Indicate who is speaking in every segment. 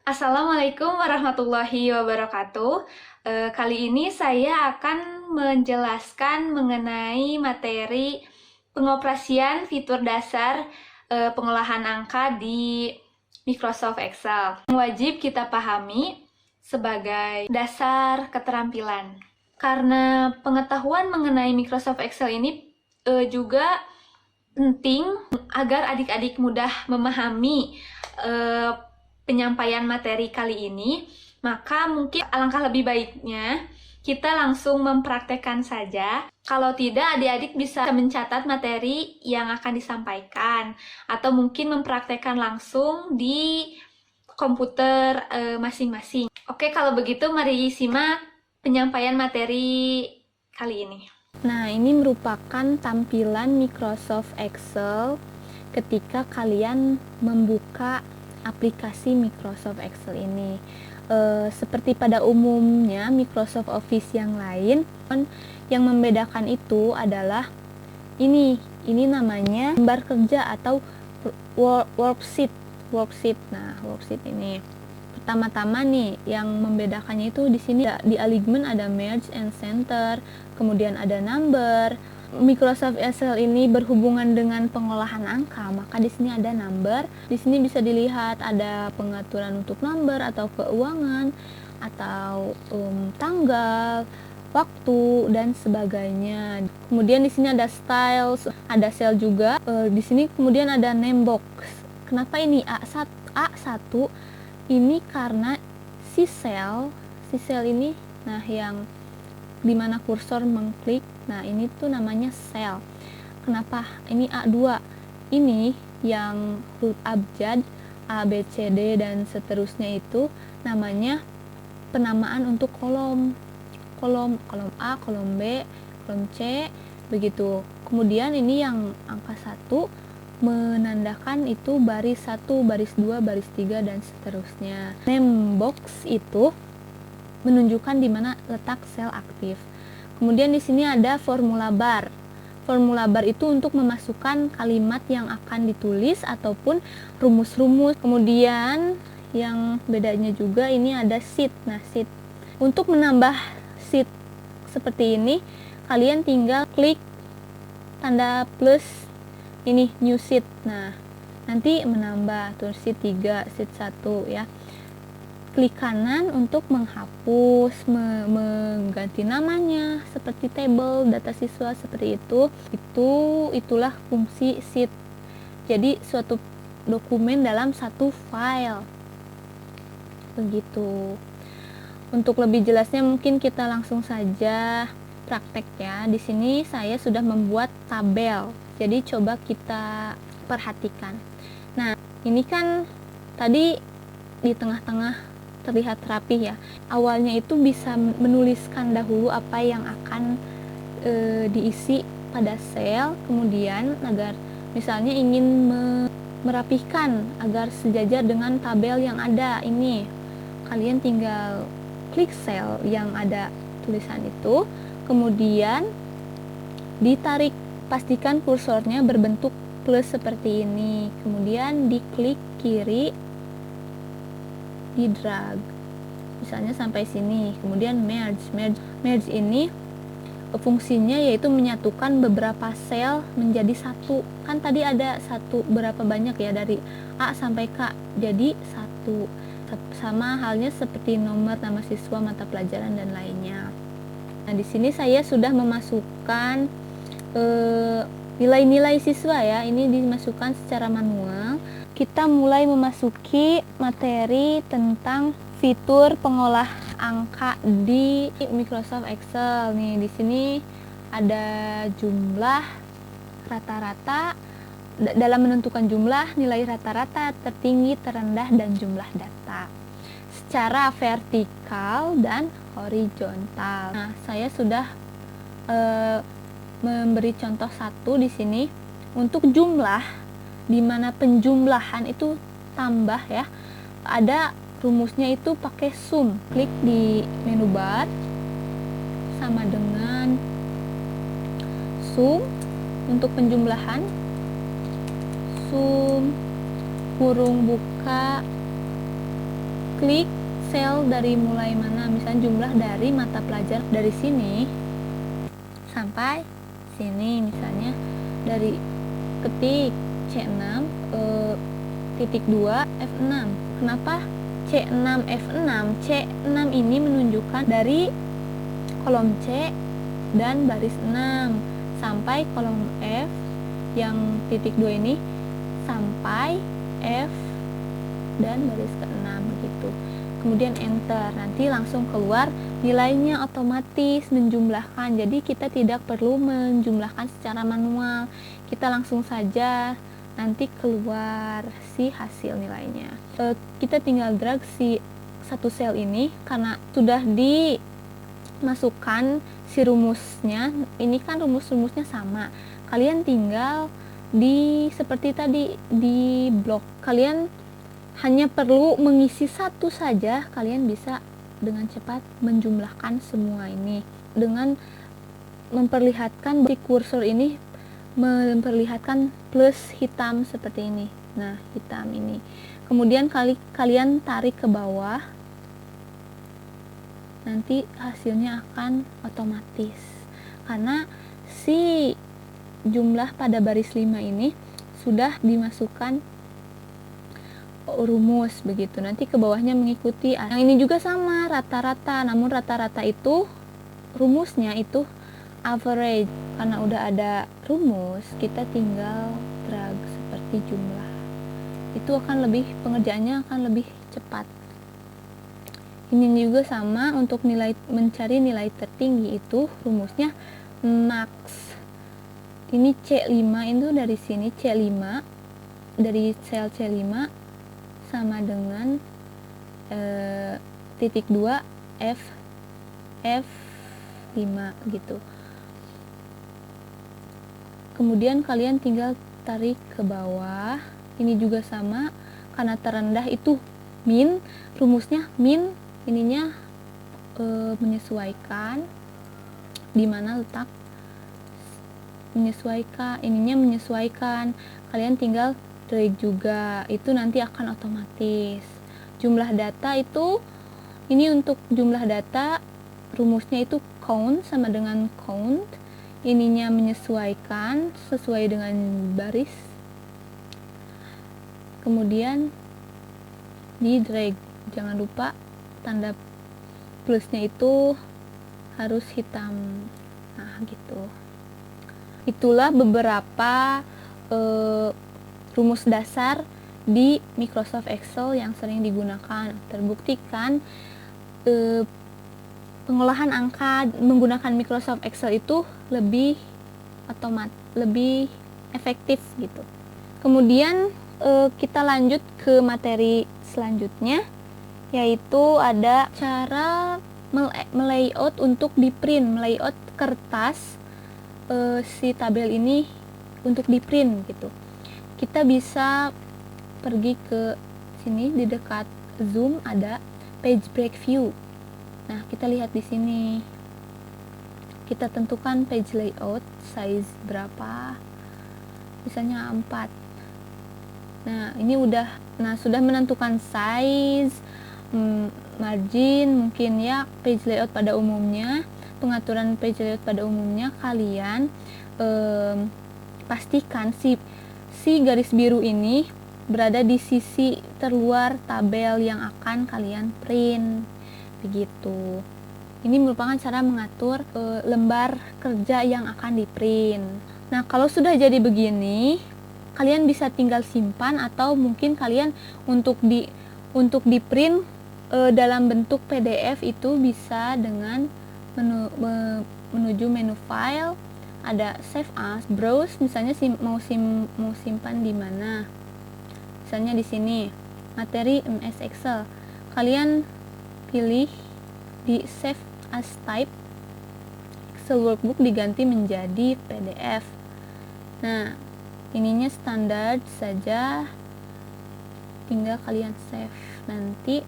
Speaker 1: Assalamualaikum warahmatullahi wabarakatuh. Kali ini saya akan menjelaskan mengenai materi pengoperasian fitur dasar pengolahan angka di Microsoft Excel. Yang wajib kita pahami sebagai dasar keterampilan. Karena pengetahuan mengenai Microsoft Excel ini juga penting agar adik-adik mudah memahami penyampaian materi kali ini, maka mungkin alangkah lebih baiknya kita langsung mempraktekkan saja. Kalau tidak, adik-adik bisa mencatat materi yang akan disampaikan, atau mungkin mempraktekkan langsung di komputer masing-masing. Oke, kalau begitu mari simak penyampaian materi kali ini.
Speaker 2: Nah, ini merupakan tampilan Microsoft Excel ketika kalian membuka aplikasi Microsoft Excel ini. Seperti pada umumnya Microsoft Office yang lain, yang membedakan itu adalah ini namanya lembar kerja atau worksheet. Nah, worksheet ini. Pertama-tama nih yang membedakannya itu di sini di alignment ada merge and center, kemudian ada number. Microsoft Excel ini berhubungan dengan pengolahan angka, maka di sini ada number. Di sini bisa dilihat ada pengaturan untuk number atau keuangan atau tanggal, waktu dan sebagainya. Kemudian di sini ada styles, ada cell juga. Di sini kemudian ada name box. Kenapa ini A1 ini karena si cell ini, nah yang dimana kursor mengklik, nah ini tuh namanya cell. Kenapa ini A2? Ini yang huruf abjad A, B, C, D dan seterusnya itu namanya penamaan untuk kolom A, kolom B, kolom C, begitu. Kemudian ini yang angka 1 menandakan itu baris 1, baris 2, baris 3 dan seterusnya. Name box itu menunjukkan di mana letak sel aktif. Kemudian di sini ada formula bar. Formula bar itu untuk memasukkan kalimat yang akan ditulis ataupun rumus-rumus. Kemudian yang bedanya juga ini ada sheet. Nah, sheet. Untuk menambah sheet seperti ini, kalian tinggal klik tanda plus ini new sheet. Nah, nanti menambah tuh sheet 3, sheet 1 ya. Klik kanan untuk menghapus, mengganti namanya seperti table, data siswa seperti itu. Itulah fungsi sheet. Jadi suatu dokumen dalam satu file. Begitu. Untuk lebih jelasnya mungkin kita langsung saja praktek ya. Di sini saya sudah membuat tabel. Jadi coba kita perhatikan. Nah, ini kan tadi di tengah-tengah terlihat rapih ya. Awalnya itu bisa menuliskan dahulu apa yang akan diisi pada sel, kemudian agar misalnya ingin merapihkan agar sejajar dengan tabel yang ada ini, kalian tinggal klik sel yang ada tulisan itu, kemudian ditarik, pastikan kursornya berbentuk plus seperti ini, kemudian diklik kiri, di drag misalnya sampai sini, kemudian merge ini fungsinya yaitu menyatukan beberapa sel menjadi satu. Kan tadi ada satu, berapa banyak ya, dari A sampai K jadi satu. Sama halnya seperti nomor, nama siswa, mata pelajaran dan lainnya. Nah, di sini saya sudah memasukkan nilai-nilai siswa ya, ini dimasukkan secara manual. Kita mulai memasuki materi tentang fitur pengolah angka di Microsoft Excel. Nih, di sini ada jumlah rata-rata. Dalam menentukan jumlah, nilai rata-rata, tertinggi, terendah, dan jumlah data secara vertikal dan horizontal. Nah, saya sudah memberi contoh satu di sini untuk jumlah, di mana penjumlahan itu tambah ya, ada rumusnya itu pakai sum. Klik di menu bar sama dengan sum. Untuk penjumlahan, sum kurung buka klik sel dari mulai mana, misalnya jumlah dari mata pelajaran dari sini sampai sini, misalnya dari ketik C6 titik 2 F6. Kenapa C6 F6? C6 ini menunjukkan dari kolom C dan baris 6 sampai kolom F yang titik 2 ini sampai F dan baris ke-6 begitu. Kemudian enter, nanti langsung keluar nilainya otomatis menjumlahkan. Jadi kita tidak perlu menjumlahkan secara manual. Kita langsung saja nanti keluar si hasil nilainya. Kita tinggal drag si satu sel ini karena sudah dimasukkan si rumusnya. Ini kan rumus-rumusnya sama. Kalian tinggal seperti tadi di blok. Kalian hanya perlu mengisi satu saja, kalian bisa dengan cepat menjumlahkan semua ini dengan memperlihatkan di kursor ini memperlihatkan plus hitam seperti ini. Nah, hitam ini. Kemudian kalian tarik ke bawah. Nanti hasilnya akan otomatis. Karena si jumlah pada baris 5 ini sudah dimasukkan rumus begitu. Nanti ke bawahnya mengikuti. Yang ini juga sama, rata-rata. Namun rata-rata itu rumusnya itu average. Karena udah ada rumus, kita tinggal drag seperti jumlah. Itu akan lebih, pengerjaannya akan lebih cepat. Ini juga sama, untuk mencari nilai tertinggi itu rumusnya max. Ini C5 itu dari sini, C5 dari sel C5 sama dengan titik 2 F5 gitu. Kemudian kalian tinggal tarik ke bawah. Ini juga sama, karena terendah itu min, rumusnya min, ininya menyesuaikan di mana letak menyesuaikan, ininya menyesuaikan. Kalian tinggal drag juga, itu nanti akan otomatis. Jumlah data itu, ini untuk jumlah data rumusnya itu count sama dengan count. Ininya menyesuaikan sesuai dengan baris. Kemudian di drag, jangan lupa tanda plusnya itu harus hitam. Nah, gitu. Itulah beberapa rumus dasar di Microsoft Excel yang sering digunakan. Terbuktikan pengolahan angka menggunakan Microsoft Excel itu lebih lebih efektif gitu. Kemudian kita lanjut ke materi selanjutnya, yaitu ada cara melayout untuk di print, melayout kertas si tabel ini untuk di print gitu. Kita bisa pergi ke sini, di dekat zoom ada page break view. Nah, kita lihat di sini. Kita tentukan page layout size berapa. Misalnya 4. Nah, ini sudah menentukan size, margin, mungkin ya page layout pada umumnya. Pengaturan page layout pada umumnya kalian pastikan si garis biru ini berada di sisi terluar tabel yang akan kalian print begitu. Ini merupakan cara mengatur lembar kerja yang akan di print. Nah, kalau sudah jadi begini, kalian bisa tinggal simpan, atau mungkin kalian untuk di print dalam bentuk PDF itu bisa dengan menuju menu file, ada save as, browse, misalnya mau simpan di mana. Misalnya di sini, materi MS Excel. Kalian pilih di save as type, Excel workbook diganti menjadi PDF. Nah, ininya standar saja, tinggal kalian save, nanti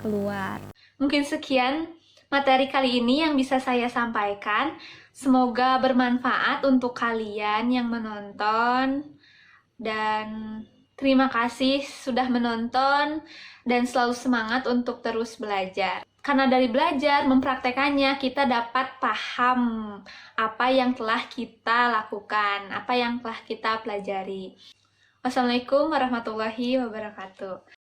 Speaker 2: keluar.
Speaker 1: Mungkin sekian materi kali ini yang bisa saya sampaikan. Semoga bermanfaat untuk kalian yang menonton, dan Terima kasih sudah menonton dan selalu semangat untuk terus belajar. Karena dari belajar, mempraktekannya, kita dapat paham apa yang telah kita lakukan, apa yang telah kita pelajari. Wassalamualaikum warahmatullahi wabarakatuh.